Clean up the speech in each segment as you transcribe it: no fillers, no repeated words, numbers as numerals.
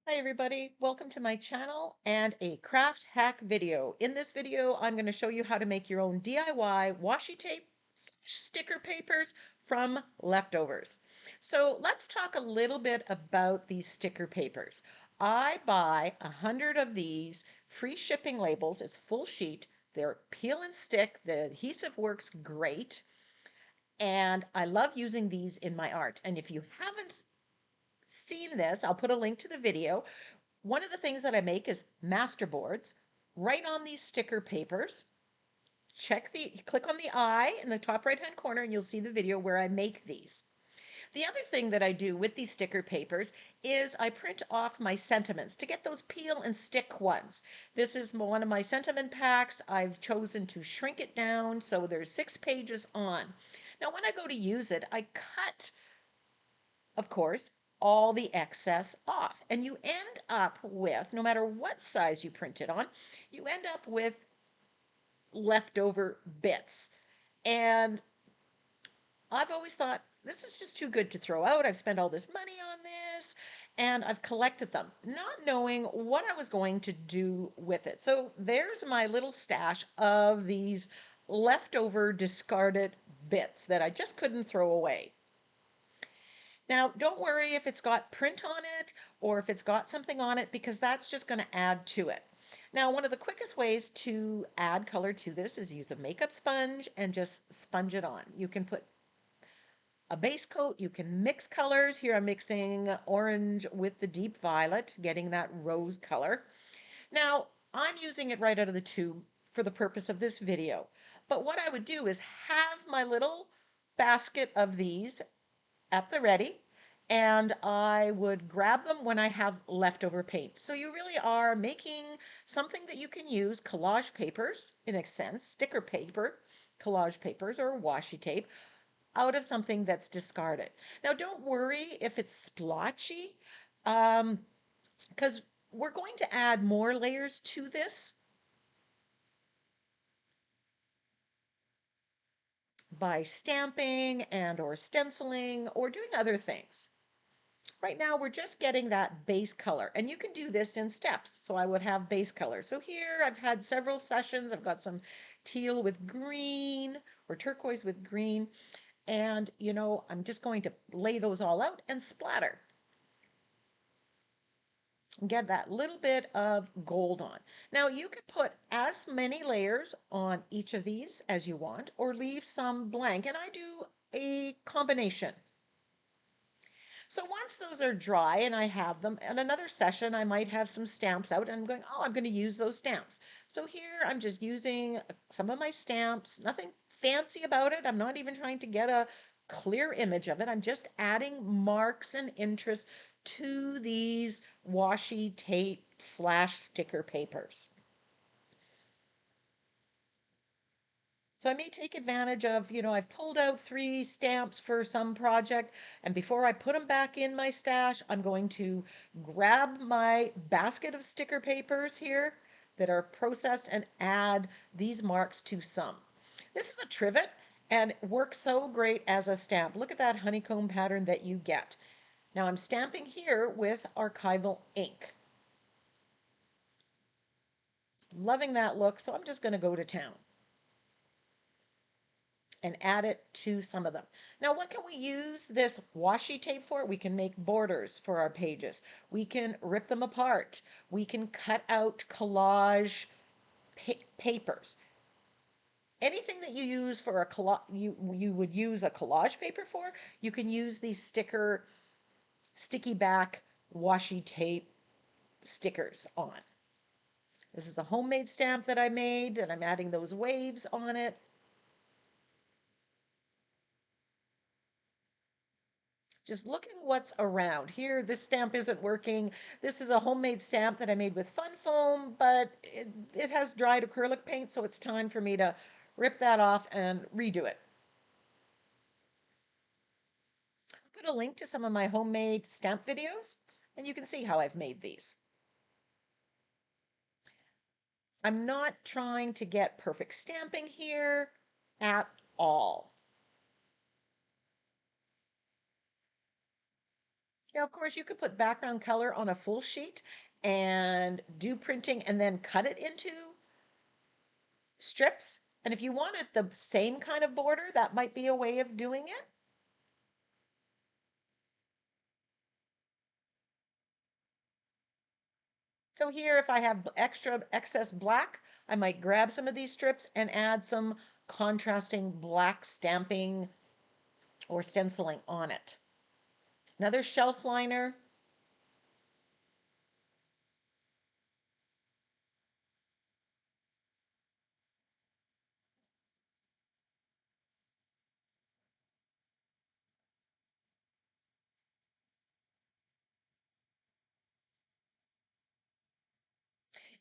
Hi everybody, welcome to my channel and a craft hack video. In this video, I'm going to show you how to make your own DIY washi tape sticker papers from leftovers. So let's talk a little bit about these sticker papers. I buy 100 of these free shipping labels. It's full sheet. They're peel and stick. The adhesive works great. And I love using these in my art. And if you haven't seen this, I'll put a link to the video. One of the things that I make is masterboards right on these sticker papers. Click on the eye in the top right hand corner and you'll see the video where I make these. The other thing that I do with these sticker papers is I print off my sentiments to get those peel and stick ones. This is one of my sentiment packs. I've chosen to shrink it down so there's 6 pages on. Now when I go to use it, I cut, of course, all the excess off. And you end up with, no matter what size you print it on, you end up with leftover bits. And I've always thought, this is just too good to throw out. I've spent all this money on this and I've collected them, not knowing what I was going to do with it. So there's my little stash of these leftover discarded bits that I just couldn't throw away. Now, don't worry if it's got print on it or if it's got something on it because that's just going to add to it. Now, one of the quickest ways to add color to this is use a makeup sponge and just sponge it on. You can put a base coat, you can mix colors. Here I'm mixing orange with the deep violet, getting that rose color. Now, I'm using it right out of the tube for the purpose of this video. But what I would do is have my little basket of these at the ready, and I would grab them when I have leftover paint. So you really are making something that you can use, collage papers in a sense, sticker paper, collage papers or washi tape, out of something that's discarded. Now don't worry if it's splotchy, because we're going to add more layers to this by stamping and or stenciling or doing other things. Right now we're just getting that base color, and you can do this in steps. So I would have base color. So here I've had several sessions. I've got some teal with green or turquoise with green, and I'm just going to lay those all out and splatter and get that little bit of gold on. Now you could put as many layers on each of these as you want or leave some blank, and I do a combination. So once those are dry and I have them, in another session, I might have some stamps out and I'm going, oh, I'm going to use those stamps. So here I'm just using some of my stamps, nothing fancy about it. I'm not even trying to get a clear image of it. I'm just adding marks and interest to these washi tape / sticker papers. So I may take advantage of, I've pulled out 3 stamps for some project, and before I put them back in my stash, I'm going to grab my basket of sticker papers here that are processed and add these marks to some. This is a trivet and it works so great as a stamp. Look at that honeycomb pattern that you get. Now I'm stamping here with archival ink. Loving that look, so I'm just going to go to town and add it to some of them. Now, what can we use this washi tape for? We can make borders for our pages. We can rip them apart. We can cut out collage papers. Anything that you use for a collage, you would use a collage paper for, you can use these sticky back washi tape stickers on. This is a homemade stamp that I made, and I'm adding those waves on it. Just looking what's around. Here, this stamp isn't working. This is a homemade stamp that I made with fun foam, but it has dried acrylic paint, so it's time for me to rip that off and redo it. I'll put a link to some of my homemade stamp videos, and you can see how I've made these. I'm not trying to get perfect stamping here at all. Now, of course, you could put background color on a full sheet and do printing and then cut it into strips. And if you wanted the same kind of border, that might be a way of doing it. So here, if I have extra excess black, I might grab some of these strips and add some contrasting black stamping or stenciling on it. Another shelf liner.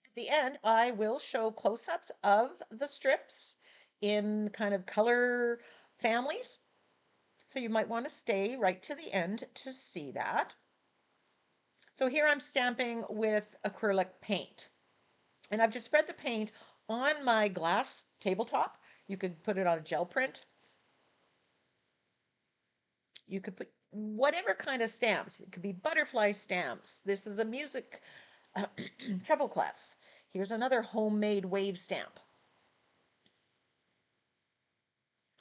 At the end, I will show close-ups of the strips in kind of color families. So you might want to stay right to the end to see that. So here I'm stamping with acrylic paint. And I've just spread the paint on my glass tabletop. You could put it on a gel print. You could put whatever kind of stamps. It could be butterfly stamps. This is a music treble clef. Here's another homemade wave stamp.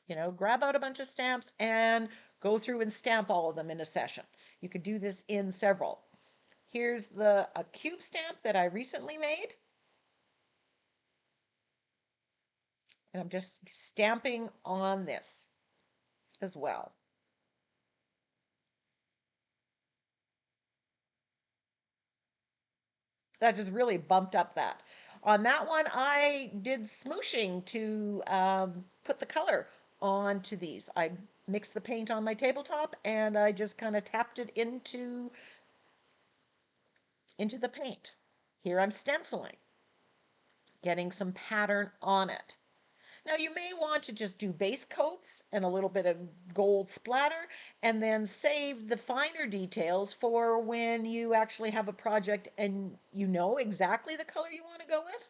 You know, grab out a bunch of stamps and go through and stamp all of them in a session. You could do this in several. Here's a cube stamp that I recently made. And I'm just stamping on this as well. That just really bumped up that. On that one, I did smooshing to put the color onto these. I mixed the paint on my tabletop and I just kind of tapped it into the paint. Here I'm stenciling, getting some pattern on it. Now you may want to just do base coats and a little bit of gold splatter and then save the finer details for when you actually have a project and you know exactly the color you want to go with.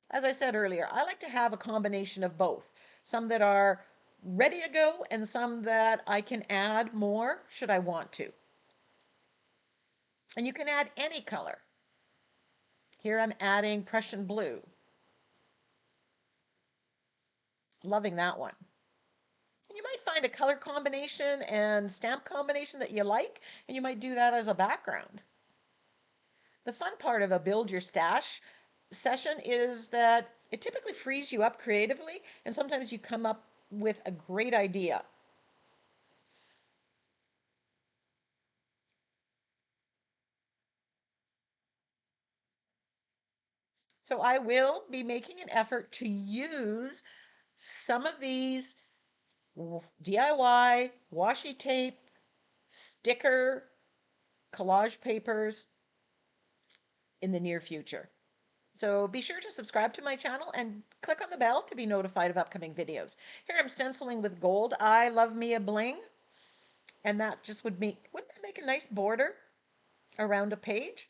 As I said earlier, I like to have a combination of both. Some that are ready to go and some that I can add more should I want to. And you can add any color. Here I'm adding Prussian blue. Loving that one. You might find a color combination and stamp combination that you like, and you might do that as a background. The fun part of a build your stash session is that it typically frees you up creatively, and sometimes you come up with a great idea. So I will be making an effort to use some of these DIY washi tape, sticker, collage papers in the near future. So be sure to subscribe to my channel and click on the bell to be notified of upcoming videos. Here I'm stenciling with gold. I love me a bling. And that just wouldn't that make a nice border around a page?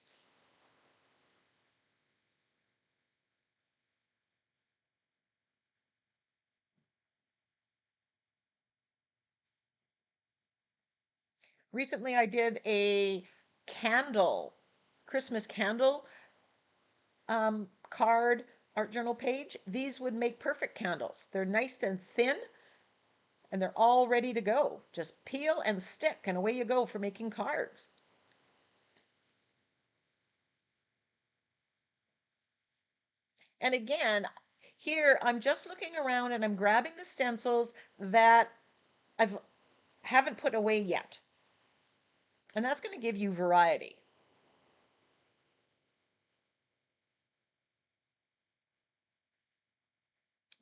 Recently I did a candle, Christmas candle card art journal page. These would make perfect candles. They're nice and thin and they're all ready to go. Just peel and stick and away you go for making cards. And again, here I'm just looking around and I'm grabbing the stencils that I haven't put away yet. And that's going to give you variety.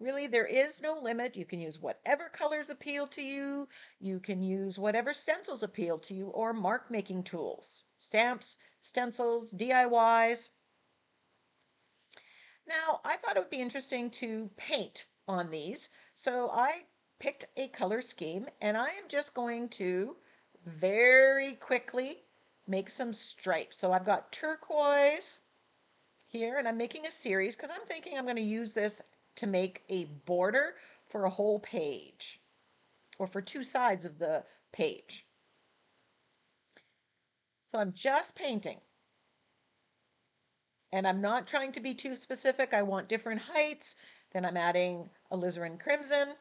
Really, there is no limit. You can use whatever colors appeal to you. You can use whatever stencils appeal to you or mark making tools, stamps, stencils, DIYs. Now, I thought it would be interesting to paint on these. So I picked a color scheme and I am just going to very quickly make some stripes. So I've got turquoise here and I'm making a series because I'm thinking I'm going to use this to make a border for a whole page or for two sides of the page. So I'm just painting. And I'm not trying to be too specific. I want different heights. Then I'm adding alizarin crimson.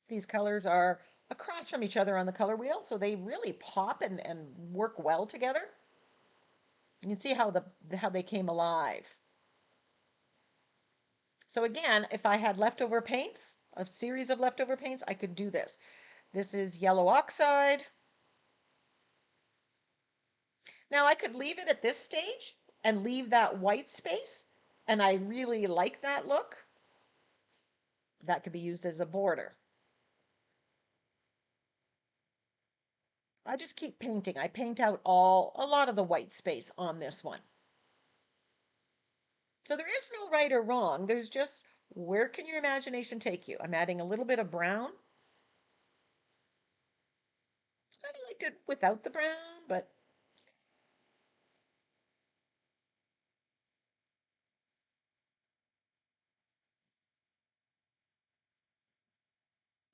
These colors are across from each other on the color wheel, so they really pop and work well together. You can see how they came alive. So again, if I had leftover paints, a series of leftover paints, I could do this. This is yellow oxide. Now I could leave it at this stage and leave that white space, and I really like that look. That could be used as a border. I just keep painting. I paint out a lot of the white space on this one. So there is no right or wrong. There's just where can your imagination take you? I'm adding a little bit of brown. I liked it without the brown, but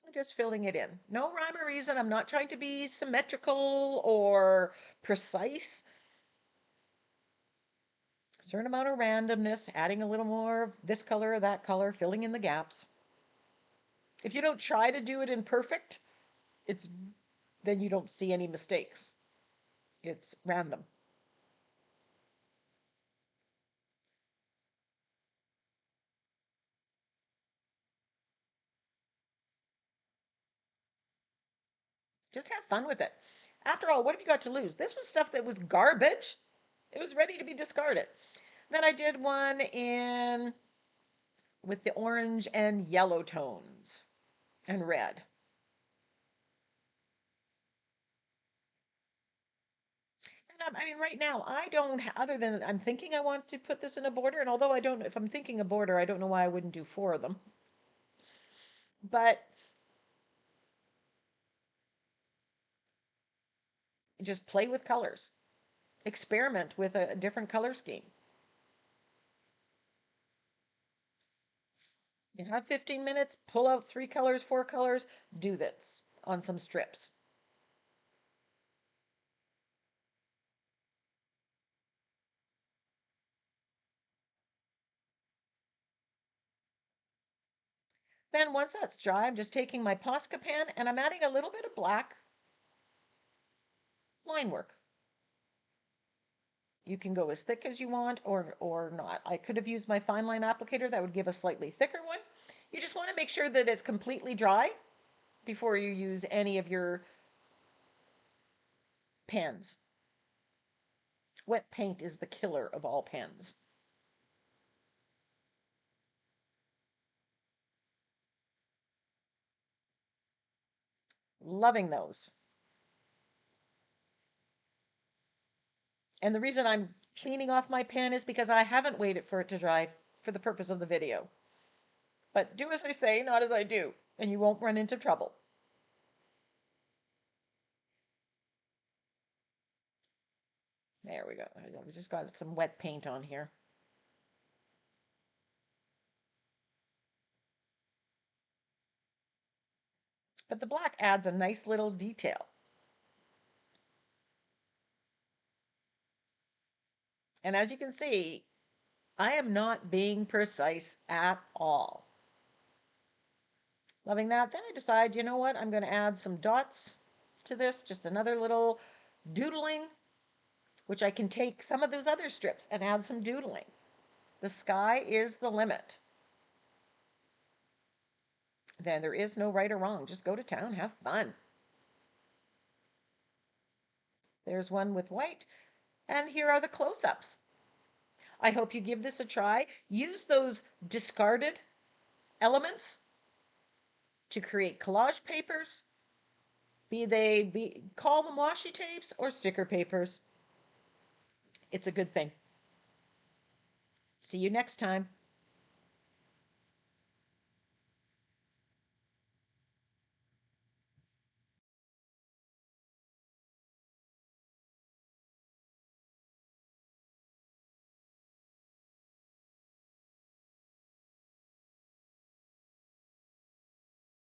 I'm just filling it in. No rhyme or reason. I'm not trying to be symmetrical or precise. A certain amount of randomness, adding a little more of this color or that color, filling in the gaps. If you don't try to do it in perfect, it's then you don't see any mistakes. It's random. Just have fun with it. After all, what have you got to lose? This was stuff that was garbage. It was ready to be discarded. Then I did one in with the orange and yellow tones and red. And I mean, right now, I don't, other than I'm thinking I want to put this in a border. And although I don't, if I'm thinking a border, I don't know why I wouldn't do four of them. But just play with colors, experiment with a different color scheme. You have 15 minutes, pull out 3 colors, 4 colors, do this on some strips. Then once that's dry, I'm just taking my Posca pen and I'm adding a little bit of black line work. You can go as thick as you want or not. I could have used my fine line applicator. That would give a slightly thicker one. You just want to make sure that it's completely dry before you use any of your pens. Wet paint is the killer of all pens. Loving those. And the reason I'm cleaning off my pen is because I haven't waited for it to dry for the purpose of the video. But do as I say, not as I do, and you won't run into trouble. There we go. I've just got some wet paint on here. But the black adds a nice little detail. And as you can see, I am not being precise at all. Loving that. Then I decide, you know what? I'm going to add some dots to this, just another little doodling, which I can take some of those other strips and add some doodling. The sky is the limit. Then there is no right or wrong. Just go to town, have fun. There's one with white, and here are the close-ups. I hope you give this a try. Use those discarded elements to create collage papers, call them washi tapes or sticker papers. It's a good thing. See you next time.